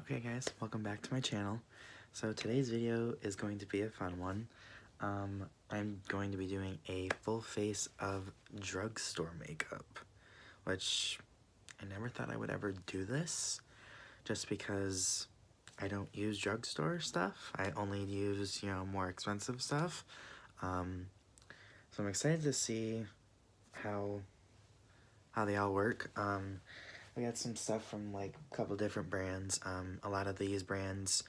Okay guys, welcome back to my channel. So today's video is going to be a fun one. I'm going to be doing a full face of drugstore makeup, which I never thought I would ever do this, just because I don't use drugstore stuff. I only use, more expensive stuff. So I'm excited to see how they all work. I got some stuff from like a couple different brands. A lot of these brands,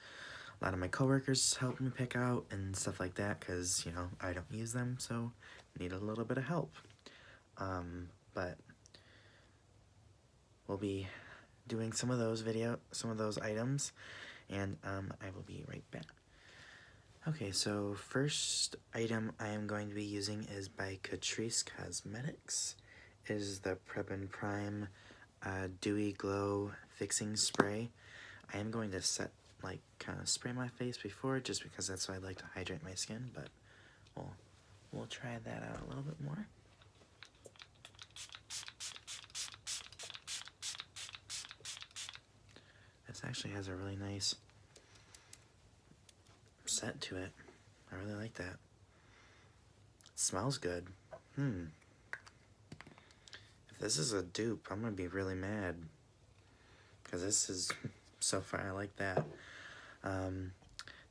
a lot of my coworkers helped me pick out and stuff like that because, I don't use them, so need a little bit of help. But we'll be doing some of those items, and I will be right back. Okay, so first item I am going to be using is by Catrice Cosmetics. It is the Prep and Prime Dewy Glow Fixing Spray. I am going to kind of spray my face before, just because that's what I like to hydrate my skin, but we'll try that out a little bit more. This actually has a really nice scent to it. I really like that. It smells good. If this is a dupe, I'm gonna be really mad, because this is, so far I like that.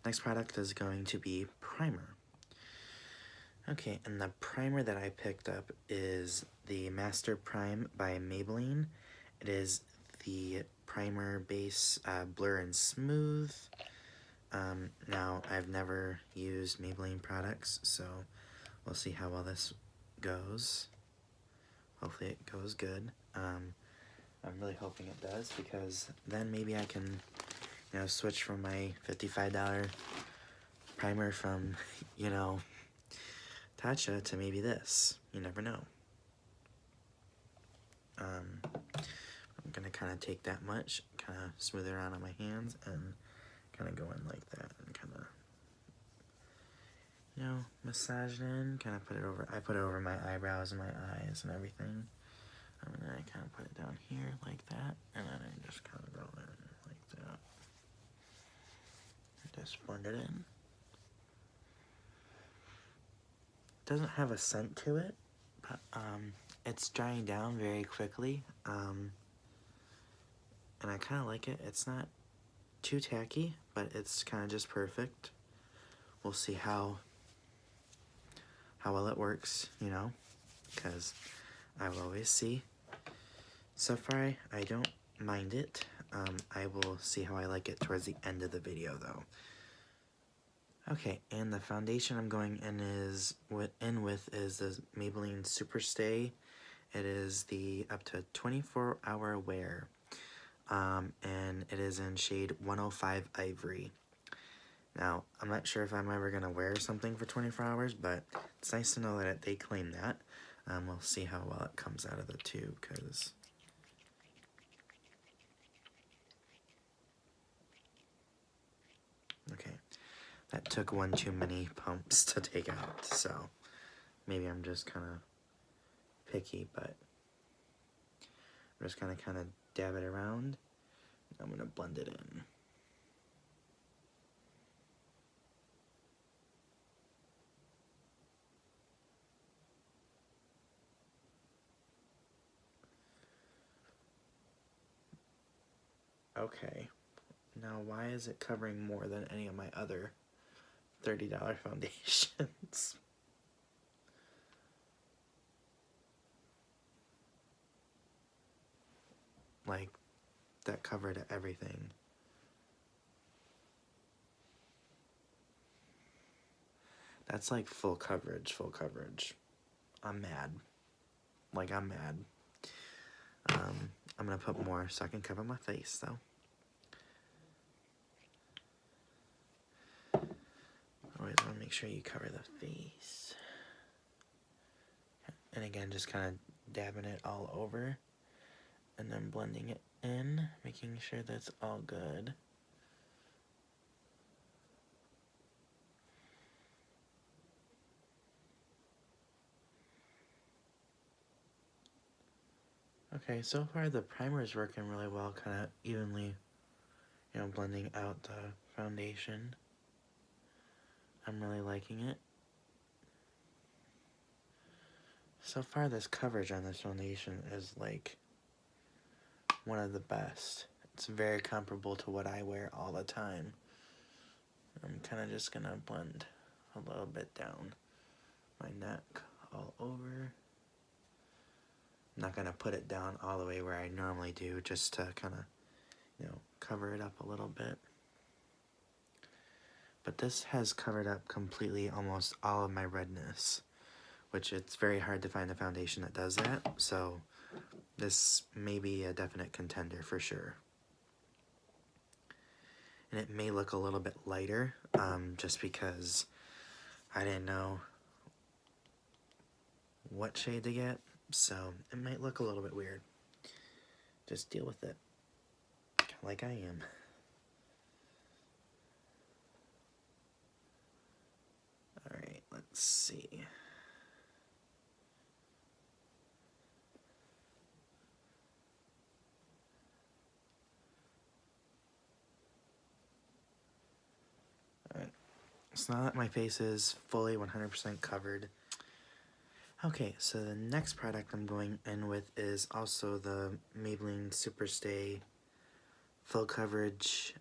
Next product is going to be primer. Okay, and the primer that I picked up is the Master Prime by Maybelline. It is the primer base Blur and Smooth. Now, I've never used Maybelline products, so we'll see how well this goes. Hopefully it goes good. I'm really hoping it does, because then maybe I can, switch from my $55 primer from, Tatcha to maybe this. You never know. I'm gonna kind of take that much, kind of smooth it around on my hands, and kind of go in like that, and kind of, massage it in, kind of put it over. I put it over my eyebrows and my eyes and everything. And then I kind of put it down here like that, and then I just kind of go in like that. Just blend it in. It doesn't have a scent to it, but it's drying down very quickly, and I kind of like it. It's not too tacky, but it's kind of just perfect. We'll see how well it works, because I will always see. So far, I don't mind it. I will see how I like it towards the end of the video, though. Okay, and the foundation I'm going in with is the Maybelline Superstay. It is the up to 24-hour wear, and it is in shade 105 Ivory. Now, I'm not sure if I'm ever going to wear something for 24 hours, but it's nice to know that they claim that. We'll see how well it comes out of the tube, because okay, that took one too many pumps to take out, so maybe I'm just kind of picky, but I'm just going to kind of dab it around. I'm going to blend it in. Okay, now why is it covering more than any of my other $30 foundations? Like, that covered everything. That's like full coverage. I'm mad. Like, I'm mad. I'm gonna put more so I can cover my face, though. Always wanna make sure you cover the face. And again, just kind of dabbing it all over, and then blending it in, making sure that's all good. Okay, so far the primer is working really well, kind of evenly, you know, blending out the foundation. I'm really liking it. So far, this coverage on this foundation is like one of the best. It's very comparable to what I wear all the time. I'm kind of just gonna blend a little bit down my neck all over. I'm not gonna put it down all the way where I normally do, just to kind of, you know, cover it up a little bit. But this has covered up completely almost all of my redness, which it's very hard to find a foundation that does that, so this may be a definite contender for sure. And it may look a little bit lighter, just because I didn't know what shade to get, so it might look a little bit weird. Just deal with it, like I am. Alright, let's see. Alright, so now that my face is fully 100% covered. Okay, so the next product I'm going in with is also the Maybelline Superstay Full Coverage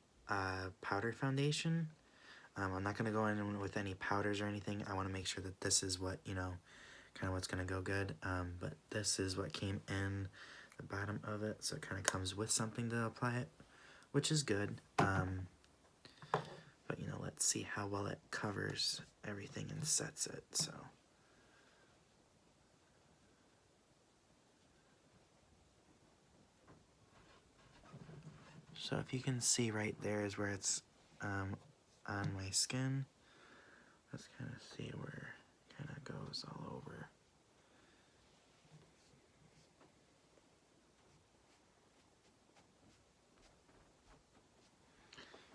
Powder Foundation. I'm not going to go in with any powders or anything. I want to make sure that this is what, you know, kind of what's going to go good. But this is what came in the bottom of it, so it kind of comes with something to apply it, which is good. But, you know, let's see how well it covers everything and sets it, so. So if you can see right there is where it's on my skin. Let's kind of see where it kind of goes all over.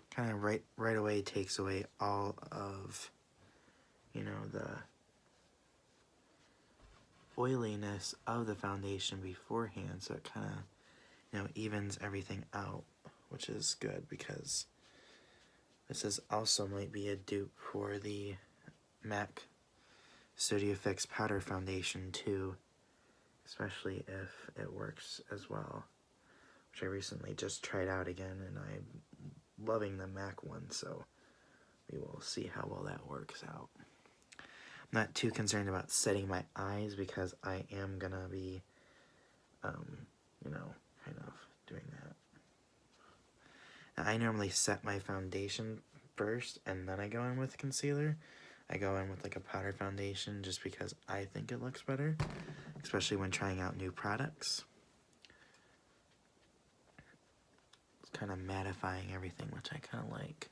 Kind of right away takes away all of, you know, the oiliness of the foundation beforehand, so it kind of, you know, evens everything out, which is good because this is also might be a dupe for the MAC Studio Fix Powder Foundation too, especially if it works as well, which I recently just tried out again, and I'm loving the MAC one, so we will see how well that works out. I'm not too concerned about setting my eyes because I am gonna be, you know, kind of doing that. Now, I normally set my foundation first and then I go in with concealer. I go in with like a powder foundation just because I think it looks better, especially when trying out new products. It's kind of mattifying everything, which I kind of like.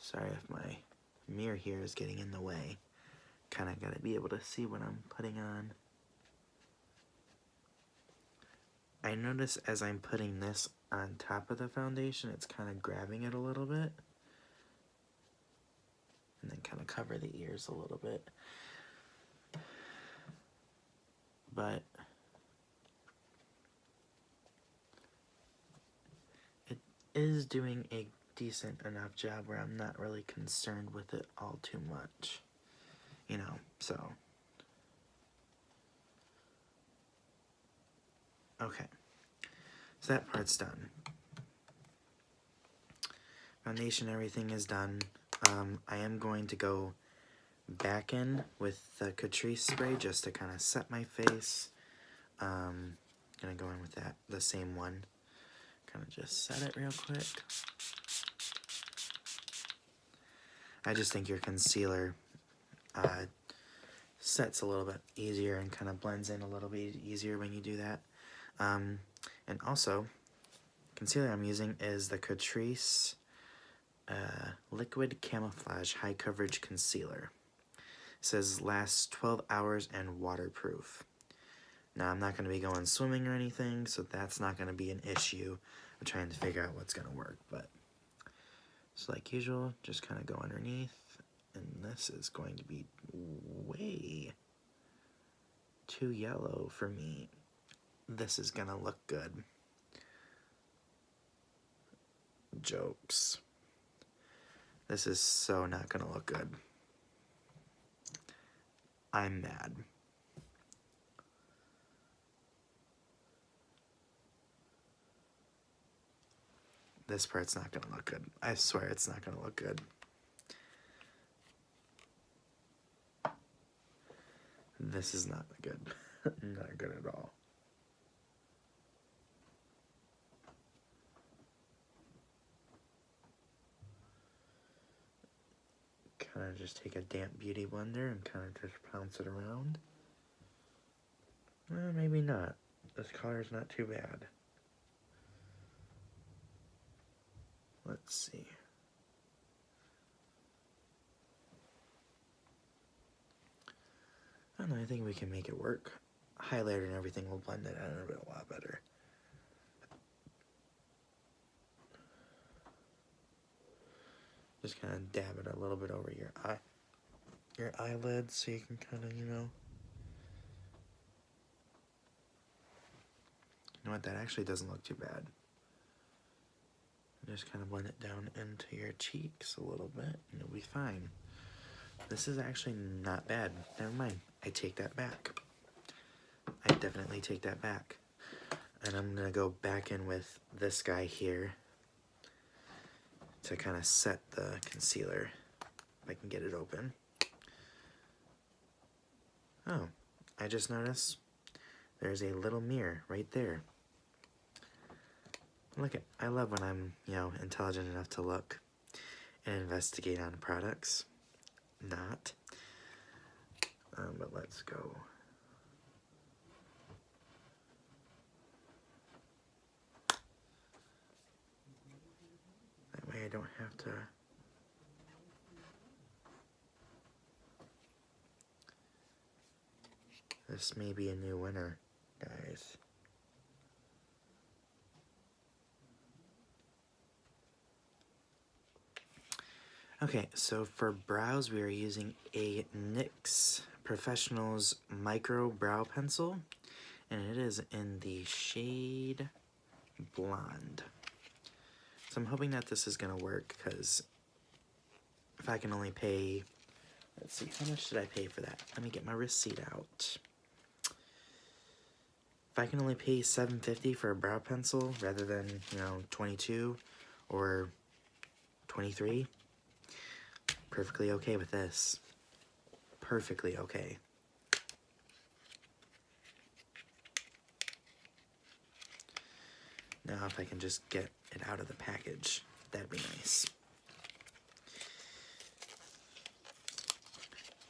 Sorry if my mirror here is getting in the way. Kind of got to be able to see what I'm putting on. I notice as I'm putting this on top of the foundation, it's kind of grabbing it a little bit. And then kind of cover the ears a little bit. But it is doing a decent enough job where I'm not really concerned with it all too much. You know, so. Okay. So that part's done. Foundation, everything is done. I am going to go back in with the Catrice spray just to kind of set my face. Gonna go in with that, the same one. Kind of just set it real quick. I just think your concealer sets a little bit easier and kind of blends in a little bit easier when you do that. And also, concealer I'm using is the Catrice Liquid Camouflage High Coverage Concealer. It says lasts 12 hours and waterproof. Now, I'm not going to be going swimming or anything, so that's not going to be an issue. I'm trying to figure out what's going to work, but so like usual, just kind of go underneath, and this is going to be way too yellow for me. This is gonna look good. Jokes. This is so not gonna look good. I'm mad. This part's not gonna look good. I swear it's not gonna look good. This is not good. Not good at all. Kind of just take a damp beauty blender and kind of just pounce it around. Well, maybe not. This color's not too bad. Let's see. I don't know, I think we can make it work. Highlighter and everything will blend it out a lot better. Just kind of dab it a little bit over your eyelids so you can kind of, you know what, that actually doesn't look too bad. Just kind of blend it down into your cheeks a little bit and it'll be fine. This is actually not bad. Never mind. I take that back. I definitely take that back. And I'm going to go back in with this guy here to kind of set the concealer, if I can get it open. Oh, I just noticed there's a little mirror right there. Look, I love when I'm, you know, intelligent enough to look and investigate on products. Not. But let's go. That way I don't have to. This may be a new winner, guys. Okay, so for brows, we are using a NYX Professionals Micro Brow Pencil, and it is in the shade Blonde. So I'm hoping that this is gonna work, because if I can only pay, let's see, how much did I pay for that? Let me get my receipt out. If I can only pay $7.50 for a brow pencil rather than, you know, $22 or $23, perfectly okay with this. Perfectly okay. Now if I can just get it out of the package, that'd be nice.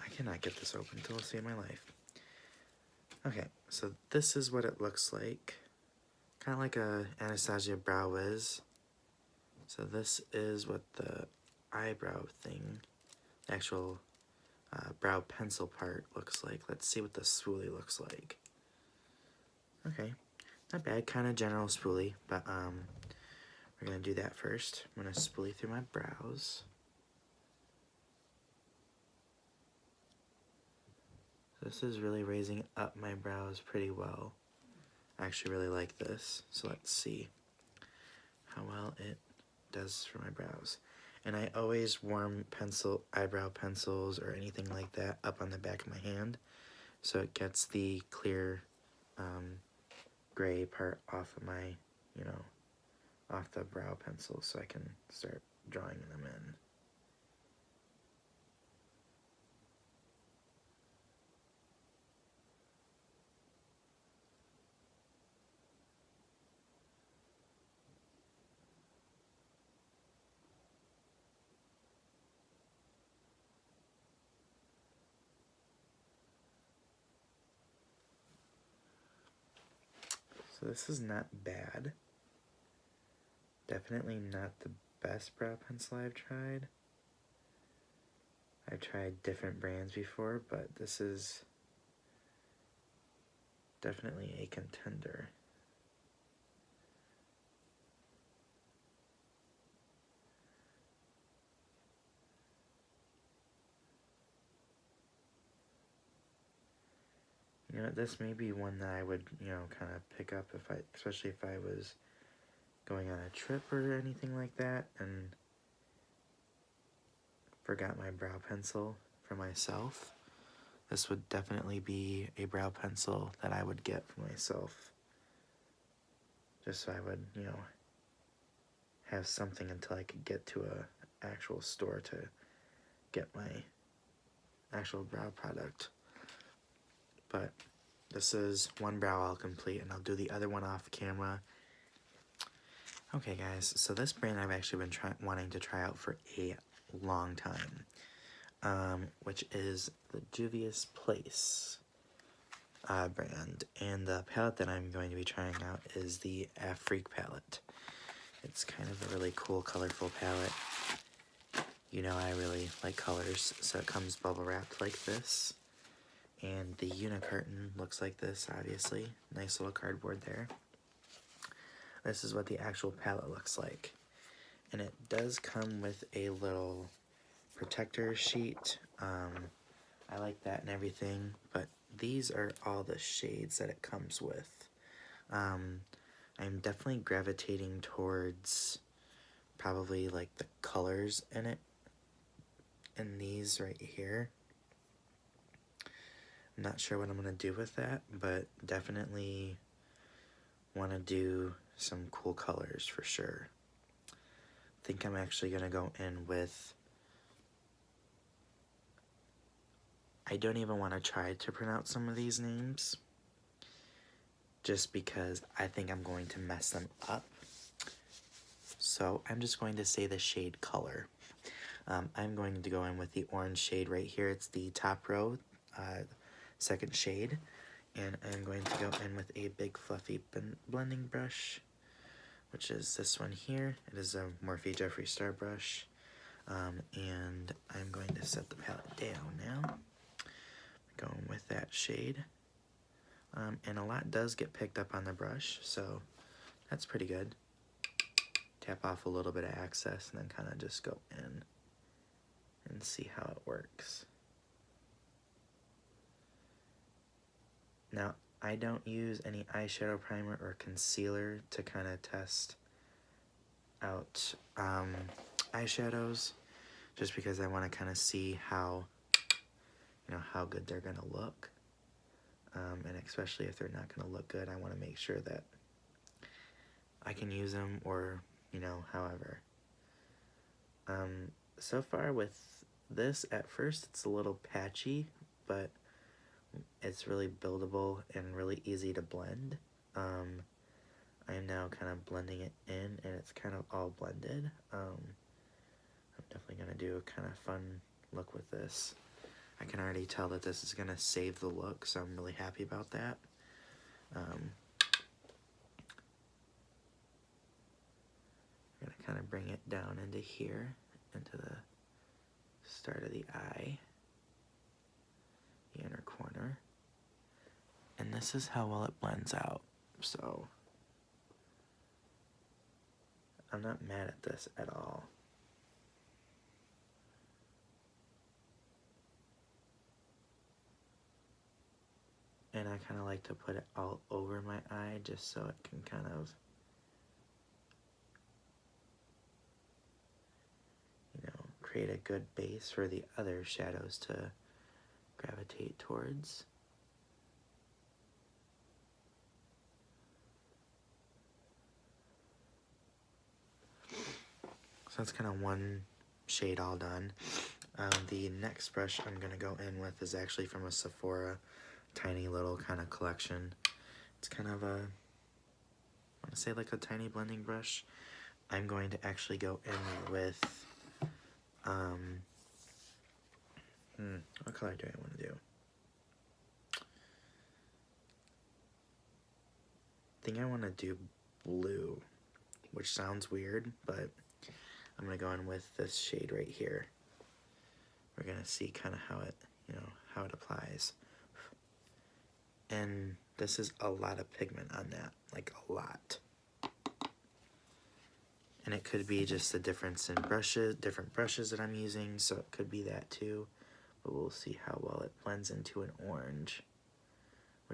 I cannot get this open till I save my life. Okay, so this is what it looks like. Kind of like a Anastasia Brow Wiz. So this is what the eyebrow thing, the actual brow pencil part looks like. Let's see what the spoolie looks like. Okay, not bad, kind of general spoolie, but we're gonna do that first. I'm gonna spoolie through my brows. This is really raising up my brows pretty well. I actually really like this, so let's see how well it does for my brows. And I always warm eyebrow pencils or anything like that up on the back of my hand, so it gets the clear gray part off of my, you know, off the brow pencil, so I can start drawing them in. So this is not bad. Definitely not the best brow pencil I've tried. I've tried different brands before, but this is definitely a contender. You know, this may be one that I would, you know, kind of pick up if I, especially if I was going on a trip or anything like that and forgot my brow pencil for myself. This would definitely be a brow pencil that I would get for myself. Just so I would, you know, have something until I could get to a actual store to get my actual brow product. But this is one brow I'll complete, and I'll do the other one off camera. Okay guys, so this brand I've actually been wanting to try out for a long time, which is the Juvia's Place brand, and the palette that I'm going to be trying out is the Afrique palette. It's kind of a really cool, colorful palette. You know I really like colors, so it comes bubble wrapped like this, and the unicarton looks like this, obviously. Nice little cardboard there. This is what the actual palette looks like, and it does come with a little protector sheet. I like that and everything, but these are all the shades that it comes with. I'm definitely gravitating towards probably like the colors in it, in these right here. I'm not sure what I'm going to do with that, but definitely want to do some cool colors for sure. I think I'm actually going to go in with, I don't even want to try to pronounce some of these names, just because I think I'm going to mess them up. So I'm just going to say the shade Color. I'm going to go in with the orange shade right here. It's the top row, second shade. And I'm going to go in with a big fluffy blending brush, which is this one here. It is a Morphe Jeffree Star brush. And I'm going to set the palette down now. Going with that shade. And a lot does get picked up on the brush, so that's pretty good. Tap off a little bit of excess and then kind of just go in and see how it works. Now, I don't use any eyeshadow primer or concealer to kind of test out eyeshadows, just because I want to kind of see how, you know, how good they're going to look. And especially if they're not going to look good, I want to make sure that I can use them, or, you know, however. So far with this, at first it's a little patchy, but it's really buildable and really easy to blend. I am now kind of blending it in, and it's kind of all blended. I'm definitely going to do a kind of fun look with this. I can already tell that this is going to save the look, so I'm really happy about that. I'm going to kind of bring it down into here, into the start of the eye, the inner corner. And this is how well it blends out. So I'm not mad at this at all. And I kind of like to put it all over my eye just so it can kind of, you know, create a good base for the other shadows to gravitate towards. So that's kind of one shade all done. The next brush I'm going to go in with is actually from a Sephora tiny little kind of collection. It's kind of a, I want to say like a tiny blending brush. I'm going to actually go in with, what color do I want to do? I think I want to do blue, which sounds weird, but I'm going to go in with this shade right here. We're going to see kind of how it, you know, how it applies. And this is a lot of pigment on that, like a lot. And it could be just the difference in brushes, different brushes that I'm using, so it could be that too. But we'll see how well it blends into an orange,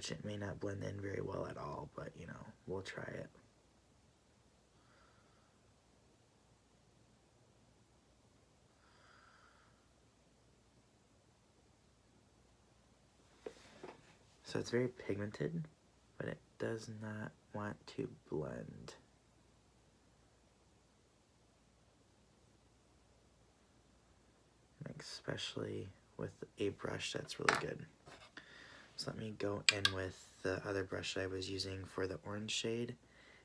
which it may not blend in very well at all, but you know, we'll try it. So it's very pigmented, but it does not want to blend. Especially with a brush that's really good. So let me go in with the other brush that I was using for the orange shade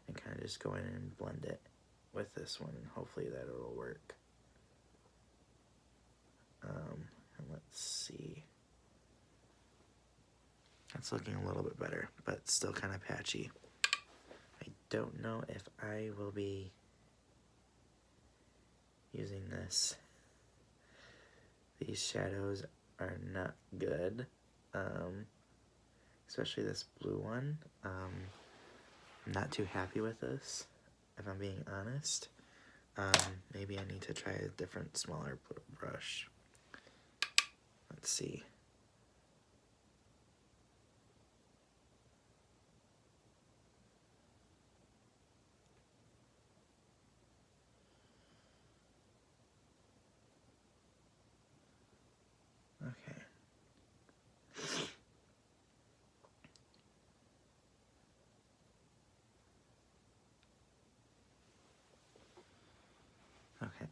and kind of just go in and blend it with this one, and hopefully that it'll work. And let's see. That's looking a little bit better, but still kind of patchy. I don't know if I will be using this. These shadows are not good, especially this blue one. I'm not too happy with this, if I'm being honest. Maybe I need to try a different, smaller brush. Let's see. Okay. Okay,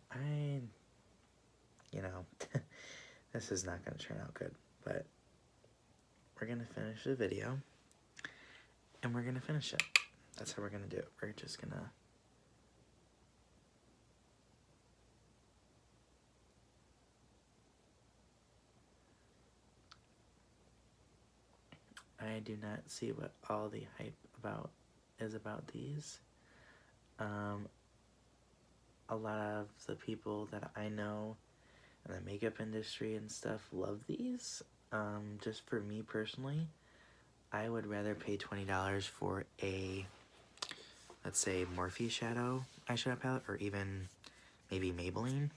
you know, this is not going to turn out good, but we're going to finish the video, and we're going to finish it. That's how we're going to do it. We're just going to... I do not see what all the hype is about these. A lot of the people that I know in the makeup industry and stuff love these. Just for me personally, I would rather pay $20 for a, let's say, Morphe shadow eyeshadow palette, or even maybe Maybelline,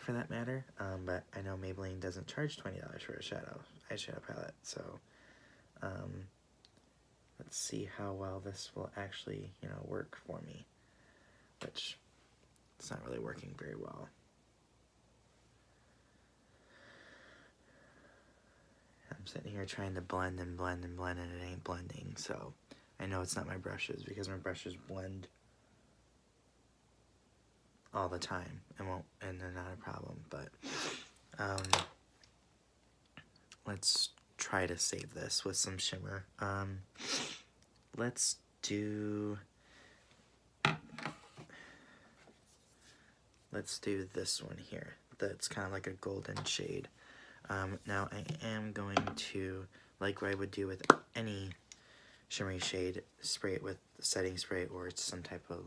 for that matter. But I know Maybelline doesn't charge $20 for a eyeshadow palette, so let's see how well this will actually, you know, work for me, which it's not really working very well. I'm sitting here trying to blend and blend and blend, and it ain't blending, so I know it's not my brushes, because my brushes blend all the time and they're not a problem. But let's try to save this with some shimmer. Let's do this one here. That's kind of like a golden shade. Now I am going to, like what I would do with any shimmery shade, spray it with setting spray or some type of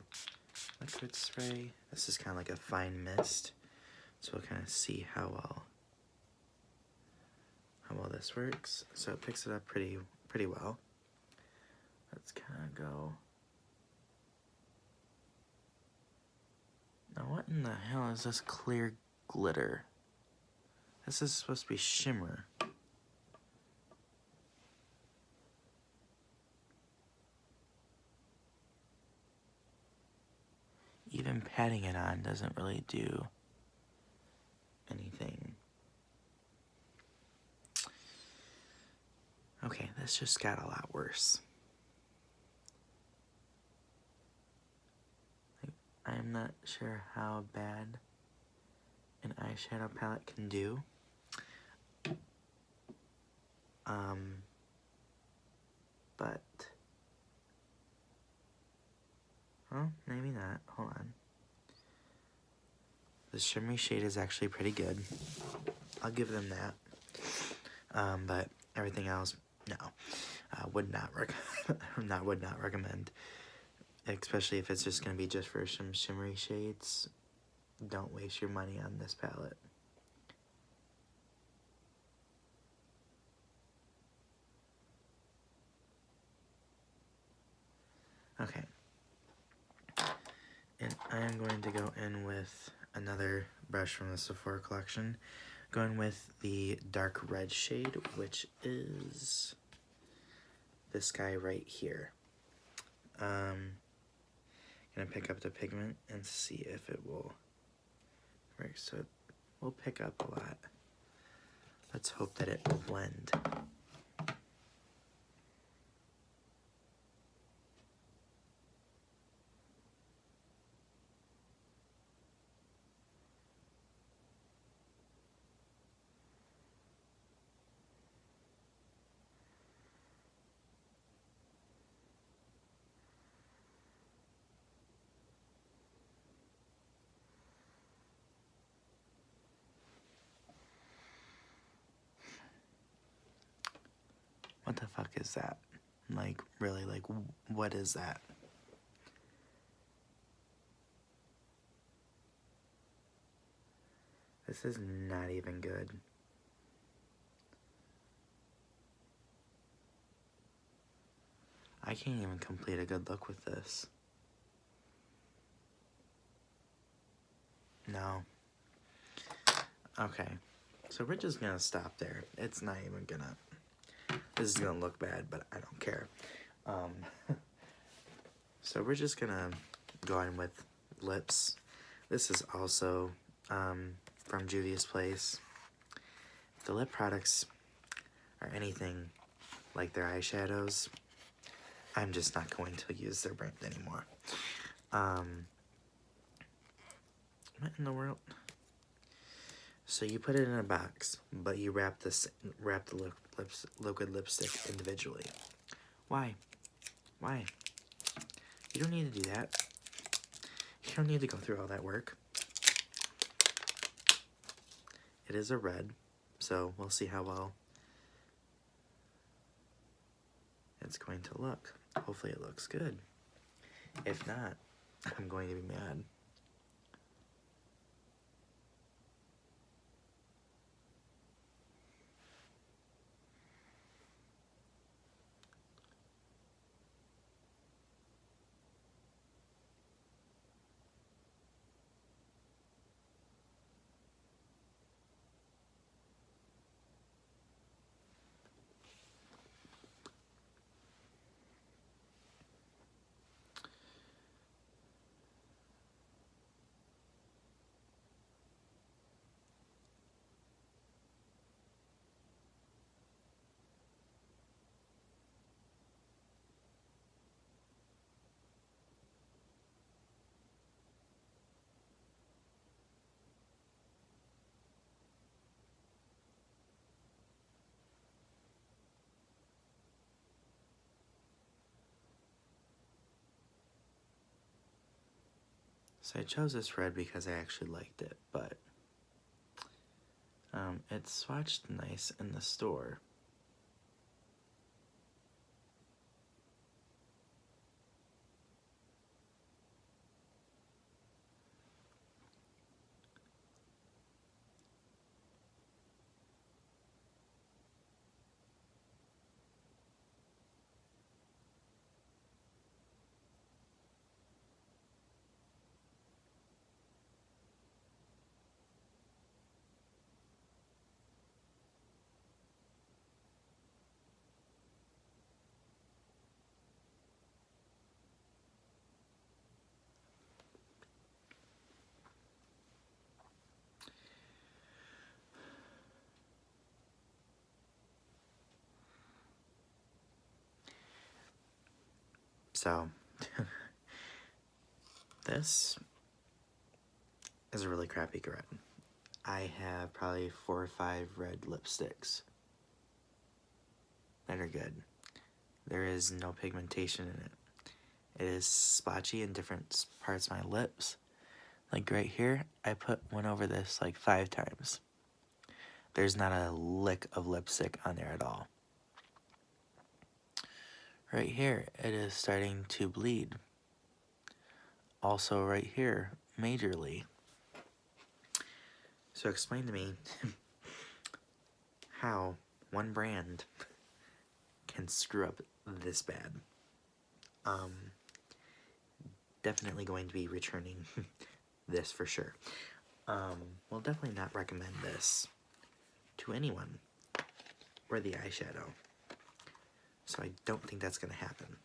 liquid spray. This is kind of like a fine mist, so we'll kind of see how well this works. So it picks it up pretty well. Let's kind of go. Now what in the hell is this clear glitter? This is supposed to be shimmer. Even patting it on doesn't really do anything. Okay, this just got a lot worse. I'm not sure how bad an eyeshadow palette can do. But, well, maybe not. Hold on. The shimmery shade is actually pretty good. I'll give them that. But everything else, no. Would not recommend. Especially if it's just going to be just for some shimmery shades. Don't waste your money on this palette. Okay. And I'm going to go in with another brush from the Sephora collection. Going with the dark red shade, which is this guy right here. Gonna pick up the pigment and see if it will work. So it will pick up a lot. Let's hope that it will blend. What the fuck is that? Like, really, like, what is that? This is not even good. I can't even complete a good look with this. No. Okay. So we're just gonna stop there. It's not even gonna... This is gonna look bad, but I don't care. So we're just gonna go in with lips. This is also from Juvia's Place. If the lip products are anything like their eyeshadows, I'm just not going to use their brand anymore. What in the world? So you put it in a box, but you wrap the liquid lipstick individually. Why? Why? You don't need to do that. You don't need to go through all that work. It is a red, so we'll see how well it's going to look. Hopefully it looks good. If not, I'm going to be mad. So I chose this red because I actually liked it, but it swatched nice in the store. So, this is a really crappy red. I have probably 4 or 5 red lipsticks that are good. There is no pigmentation in it. It is splotchy in different parts of my lips. Like right here, I put one over this like 5 times. There's not a lick of lipstick on there at all. Right here, it is starting to bleed. Also right here, majorly. So explain to me how one brand can screw up this bad. Definitely going to be returning this for sure. Will definitely not recommend this to anyone or the eyeshadow. so I don't think that's gonna happen.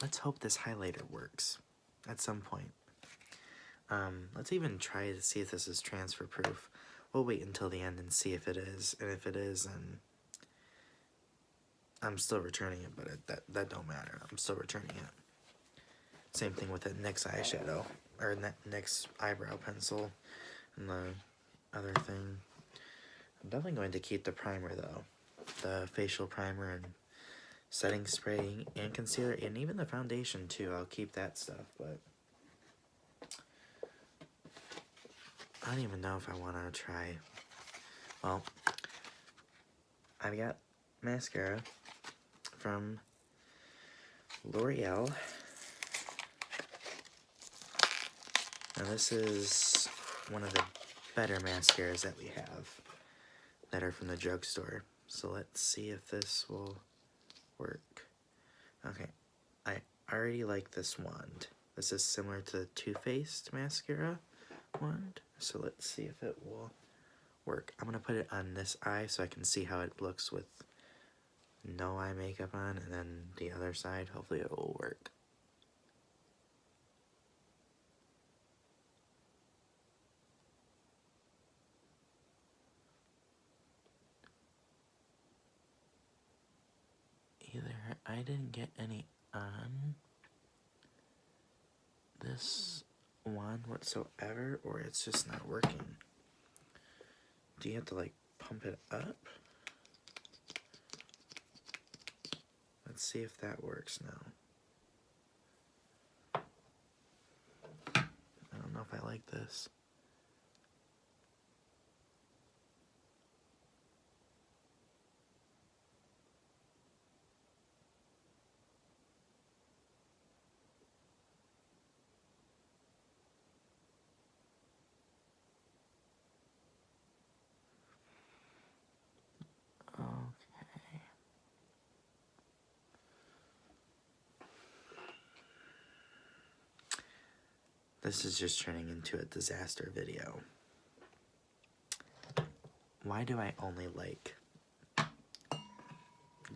Let's hope this highlighter works at some point. Let's even try to see if this is transfer proof. We'll wait until the end and see if it is, and if it is, then I'm still returning it, but that don't matter. I'm still returning it. Same thing with the NYX eyeshadow, or NYX eyebrow pencil, and the other thing. I'm definitely going to keep the primer though. The facial primer and setting spray and concealer, and even the foundation too. I'll keep that stuff, but I don't even know if I want to try. Well, I've got mascara from L'Oreal. Now this is one of the better mascaras that we have that are from the drugstore. So let's see if this will work. Okay, I already like this wand. This is similar to the Too Faced mascara wand. So let's see if it will work. I'm gonna put it on this eye so I can see how it looks with no eye makeup on, and then the other side, hopefully it will work. Either I didn't get any on this wand whatsoever, or it's just not working. Do you have to like pump it up? Let's see if that works now. I don't know if I like this. Okay. This is just turning into a disaster video. Why do I only like a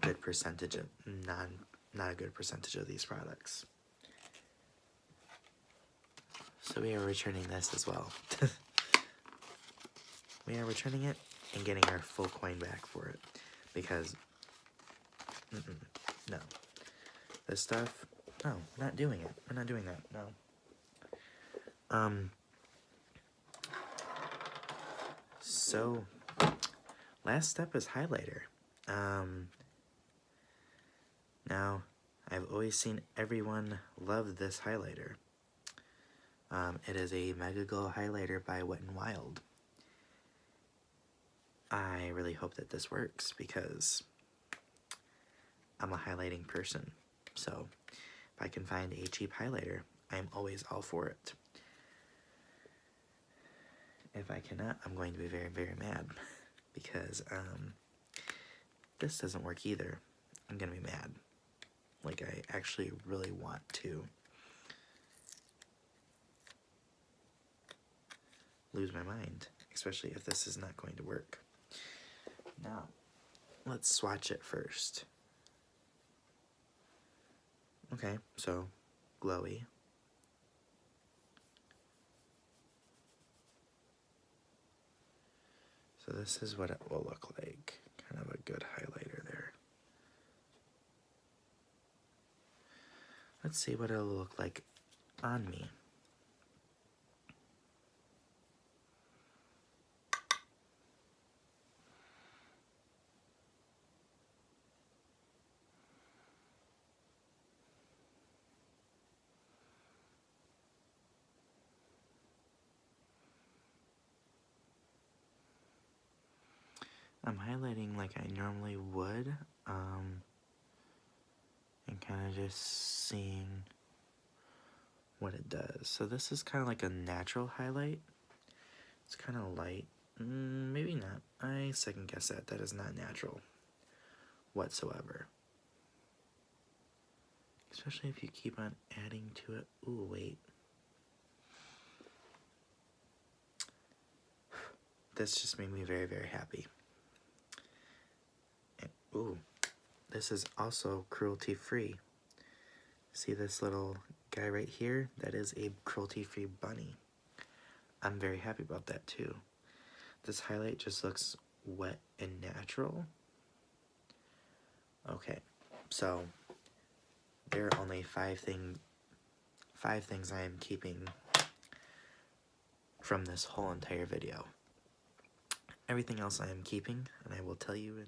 good percentage of not a good percentage of these products? So we are returning this as well. We are returning it and getting our full coin back for it, because no, this stuff, no, we're not doing it. We're not doing that. No. So last step is highlighter. Now I've always seen everyone love this highlighter. It is a Mega Glow highlighter by Wet n Wild. I really hope that this works because I'm a highlighting person. So if I can find a cheap highlighter, I'm always all for it. If I cannot, I'm going to be very, very mad because this doesn't work either. I'm gonna be mad. Like, I actually really want to lose my mind, especially if this is not going to work. Now, let's swatch it first. Okay, so glowy. So this is what it will look like. Kind of a good highlighter there. Let's see what it'll look like on me. I'm highlighting like I normally would, and kind of just seeing what it does. So this is kind of like a natural highlight. It's kind of light. Maybe not. I second guess that. That is not natural whatsoever. Especially if you keep on adding to it. Ooh, wait. This just made me very, very happy. Ooh, this is also cruelty-free. See this little guy right here? That is a cruelty-free bunny. I'm very happy about that too. This highlight just looks wet and natural. Okay, so there are only five things I am keeping from this whole entire video. Everything else I am keeping, and I will tell you in...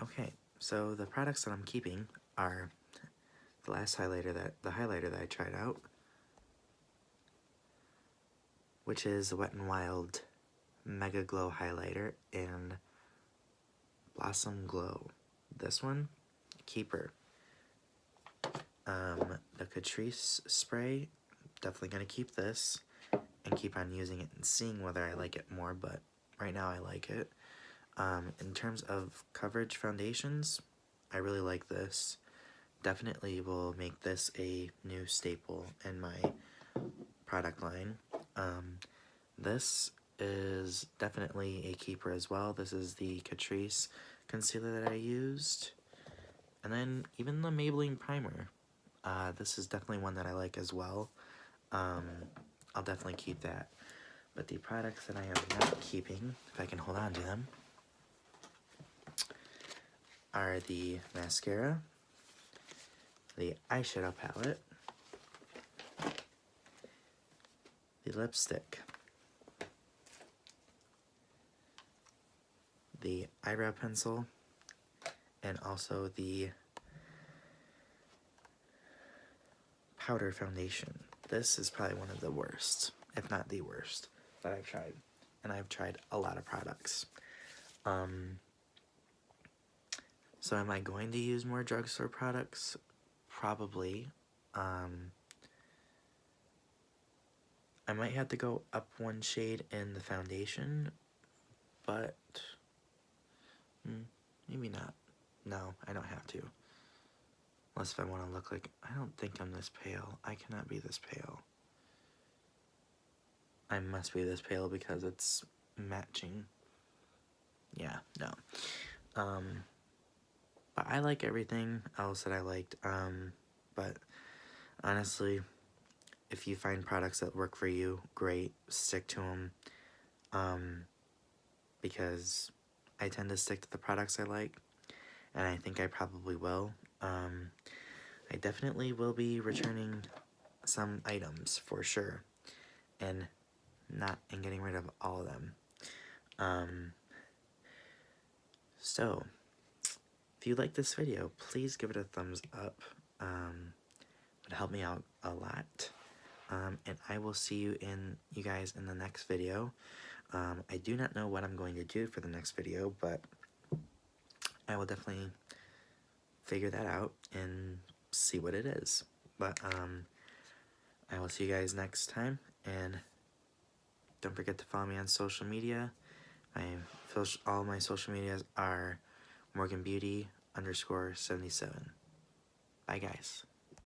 Okay, so the products that I'm keeping are the highlighter that I tried out, which is the Wet n Wild Mega Glow Highlighter in Blossom Glow. This one, keeper. The Catrice spray, definitely gonna keep this and keep on using it and seeing whether I like it more, but right now I like it. In terms of coverage foundations, I really like this. Definitely will make this a new staple in my product line. This is definitely a keeper as well. This is the Catrice concealer that I used. And then even the Maybelline primer. This is definitely one that I like as well. I'll definitely keep that. But the products that I am not keeping, if I can hold on to them, are the mascara, the eyeshadow palette, the lipstick, the eyebrow pencil, and also the powder foundation. This is probably one of the worst, if not the worst, that I've tried. And I've tried a lot of products. So am I going to use more drugstore products? Probably. I might have to go up one shade in the foundation, but maybe not. No, I don't have to. Unless if I want to look like... I don't think I'm this pale. I cannot be this pale. I must be this pale because it's matching. Yeah, no. But I like everything else that I liked. But honestly, if you find products that work for you, great. Stick to them. Because I tend to stick to the products I like. And I think I probably will. I definitely will be returning some items for sure, and getting rid of all of them. So if you like this video, please give it a thumbs up. It would help me out a lot. And I will see you guys in the next video. I do not know what I'm going to do for the next video, but I will definitely figure that out and see what it is. But I will see you guys next time, and don't forget to follow me on social media. All my social medias are morganbeauty_77. Bye guys.